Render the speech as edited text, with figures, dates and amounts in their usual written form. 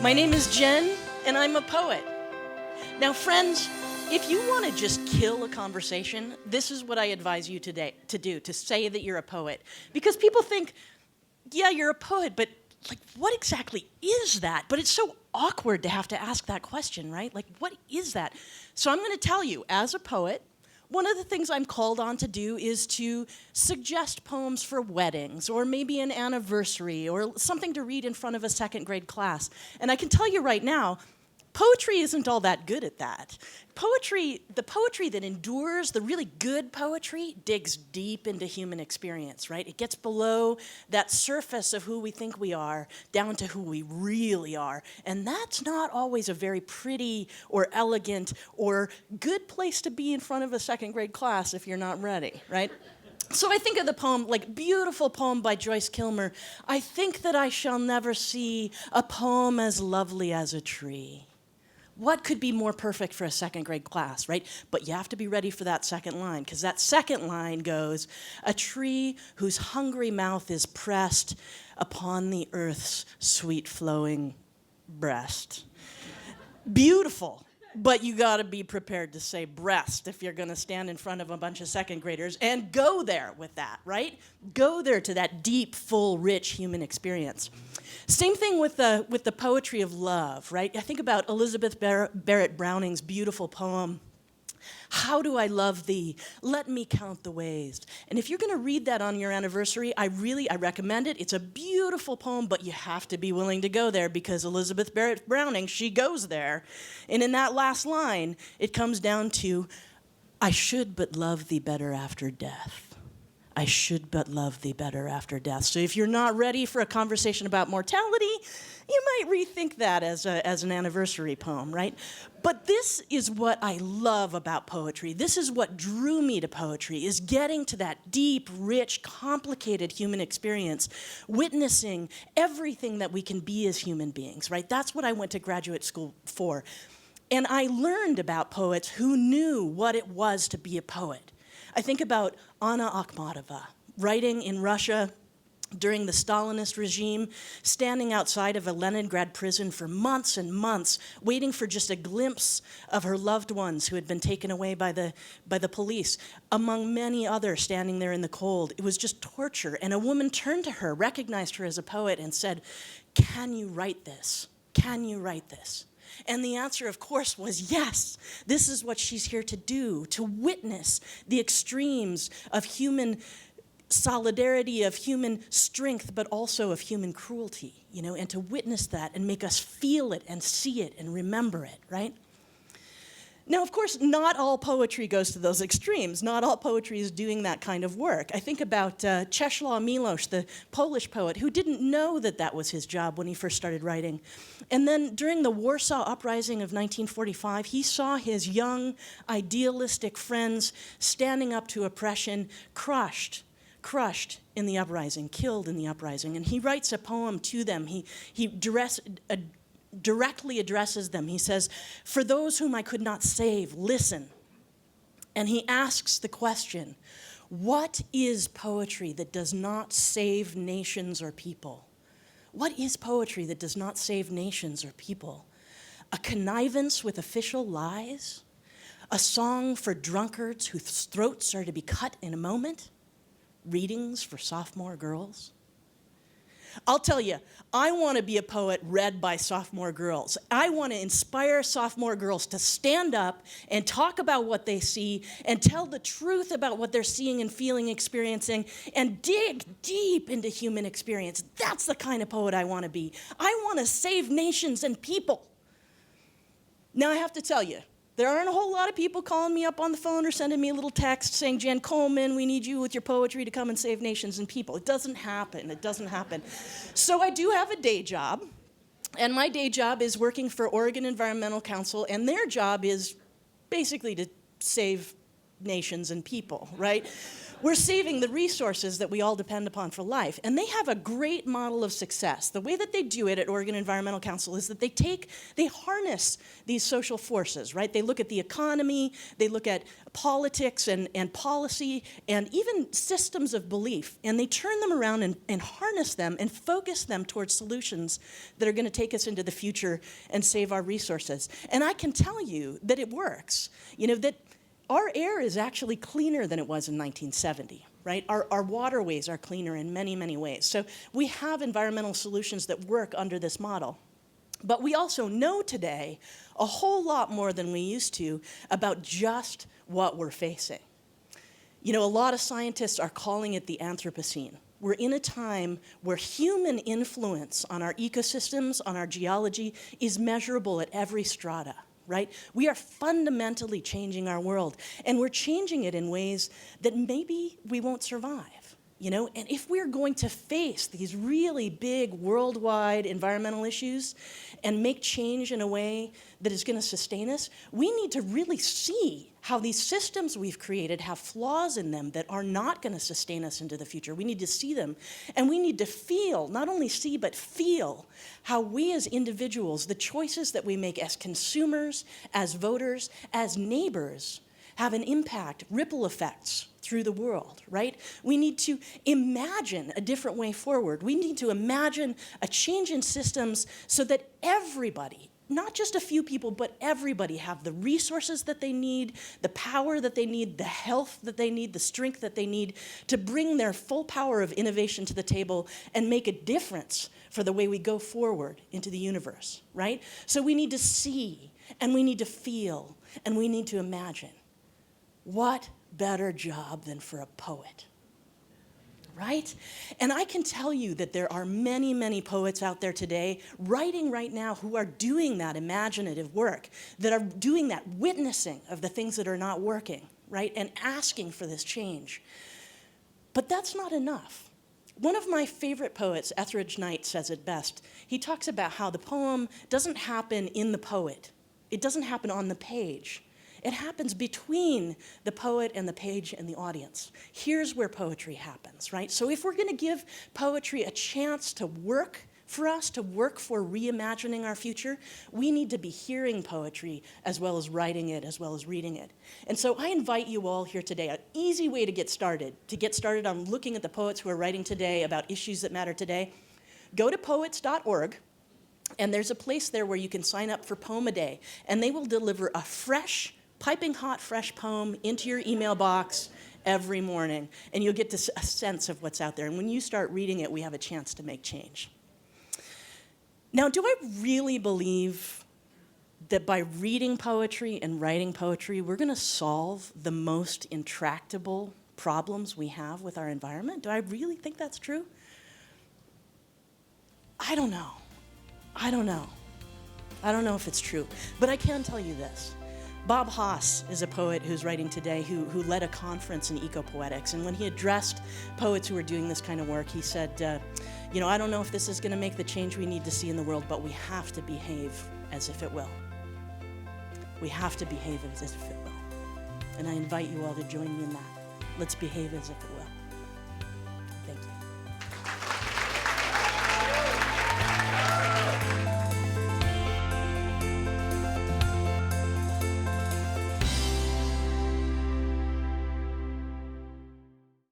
My name is Jen, and I'm a poet. Now, friends, if you want to just kill a conversation, this is what I advise you today to do, to say that you're a poet. Because people think, yeah, you're a poet, but like, what exactly is that? But it's so awkward to have to ask that question, right? Like, what is that? So I'm going to tell you, as a poet, one of the things I'm called on to do is to suggest poems for weddings, or maybe an anniversary, or something to read in front of a second grade class. And I can tell you right now, poetry isn't all that good at that. The poetry that endures, the really good poetry, digs deep into human experience, right? It gets below that surface of who we think we are, down to who we really are. And that's not always a very pretty or elegant or good place to be in front of a second grade class if you're not ready, right? So I think of the poem, like beautiful poem by Joyce Kilmer, I think that I shall never see a poem as lovely as a tree. What could be more perfect for a second grade class, right? But you have to be ready for that second line, because that second line goes, a tree whose hungry mouth is pressed upon the earth's sweet flowing breast. Beautiful, but you gotta be prepared to say breast if you're gonna stand in front of a bunch of second graders and go there with that, right? Go there to that deep, full, rich human experience. Same thing with the poetry of love, right? I think about Elizabeth Barrett Browning's beautiful poem, How Do I Love Thee? Let Me Count the Ways. And if you're going to read that on your anniversary, I recommend it. It's a beautiful poem, but you have to be willing to go there because Elizabeth Barrett Browning, she goes there. And in that last line, it comes down to, I should but love thee better after death. I should but love thee better after death. So if you're not ready for a conversation about mortality, you might rethink that as an anniversary poem, right? But this is what I love about poetry. This is what drew me to poetry, is getting to that deep, rich, complicated human experience, witnessing everything that we can be as human beings, right? That's what I went to graduate school for. And I learned about poets who knew what it was to be a poet. I think about Anna Akhmatova, writing in Russia during the Stalinist regime, standing outside of a Leningrad prison for months and months, waiting for just a glimpse of her loved ones who had been taken away by the police, among many others standing there in the cold. It was just torture. And a woman turned to her, recognized her as a poet, and said, "Can you write this? Can you write this?" And the answer, of course, was yes. This is what she's here to do, to witness the extremes of human solidarity, of human strength, but also of human cruelty, and to witness that and make us feel it and see it and remember it, right? Now, of course, not all poetry goes to those extremes. Not all poetry is doing that kind of work. I think about Czeslaw Milosz, the Polish poet, who didn't know that that was his job when he first started writing. And then during the Warsaw Uprising of 1945, he saw his young, idealistic friends standing up to oppression, crushed in the uprising, killed in the uprising. And he writes a poem to them. He directly addresses them. He says, "For those whom I could not save, listen." And he asks the question, what is poetry that does not save nations or people? What is poetry that does not save nations or people? A connivance with official lies? A song for drunkards whose throats are to be cut in a moment? Readings for sophomore girls? I'll tell you, I want to be a poet read by sophomore girls. I want to inspire sophomore girls to stand up and talk about what they see and tell the truth about what they're seeing and feeling, experiencing, and dig deep into human experience. That's the kind of poet I want to be. I want to save nations and people. Now, I have to tell you, there aren't a whole lot of people calling me up on the phone or sending me a little text saying, "Jen Coleman, we need you with your poetry to come and save nations and people." It doesn't happen. It doesn't happen. So I do have a day job, and my day job is working for Oregon Environmental Council, and their job is basically to save nations and people, right? We're saving the resources that we all depend upon for life. And they have a great model of success. The way that they do it at Oregon Environmental Council is that they harness these social forces, right? They look at the economy, they look at politics and policy, and even systems of belief, and they turn them around and harness them and focus them towards solutions that are going to take us into the future and save our resources. And I can tell you that it works. You know, that our air is actually cleaner than it was in 1970, right? Our waterways are cleaner in many, many ways. So we have environmental solutions that work under this model. But we also know today a whole lot more than we used to about just what we're facing. You know, a lot of scientists are calling it the Anthropocene. We're in a time where human influence on our ecosystems, on our geology, is measurable at every strata. Right? We are fundamentally changing our world, and we're changing it in ways that maybe we won't survive, you know? And if we're going to face these really big worldwide environmental issues and make change in a way that is going to sustain us, we need to really see how these systems we've created have flaws in them that are not going to sustain us into the future. We need to see them, and we need to feel, not only see, but feel how we as individuals, the choices that we make as consumers, as voters, as neighbors, have an impact, ripple effects through the world, right? We need to imagine a different way forward. We need to imagine a change in systems so that everybody, not just a few people, but everybody have the resources that they need, the power that they need, the health that they need, the strength that they need to bring their full power of innovation to the table and make a difference for the way we go forward into the universe, right? So we need to see, and we need to feel, and we need to imagine. What better job than for a poet? Right? And I can tell you that there are many, many poets out there today writing right now who are doing that imaginative work, that are doing that witnessing of the things that are not working, right? And asking for this change. But that's not enough. One of my favorite poets, Etheridge Knight, says it best. He talks about how the poem doesn't happen in the poet. It doesn't happen on the page. It happens between the poet and the page and the audience. Here's where poetry happens, right? So if we're going to give poetry a chance to work for us, to work for reimagining our future, we need to be hearing poetry as well as writing it, as well as reading it. And so I invite you all here today, an easy way to get started on looking at the poets who are writing today about issues that matter today. Go to poets.org. And there's a place there where you can sign up for Poem a Day, and they will deliver a fresh, piping hot, fresh poem into your email box every morning, and you'll get a sense of what's out there. And when you start reading it, we have a chance to make change. Now, do I really believe that by reading poetry and writing poetry, we're going to solve the most intractable problems we have with our environment? Do I really think that's true? I don't know. I don't know if it's true, but I can tell you this. Bob Haas is a poet who's writing today who led a conference in eco-poetics, and when he addressed poets who are doing this kind of work, he said, you know, I don't know if this is going to make the change we need to see in the world, but we have to behave as if it will. We have to behave as if it will. And I invite you all to join me in that. Let's behave as if it will.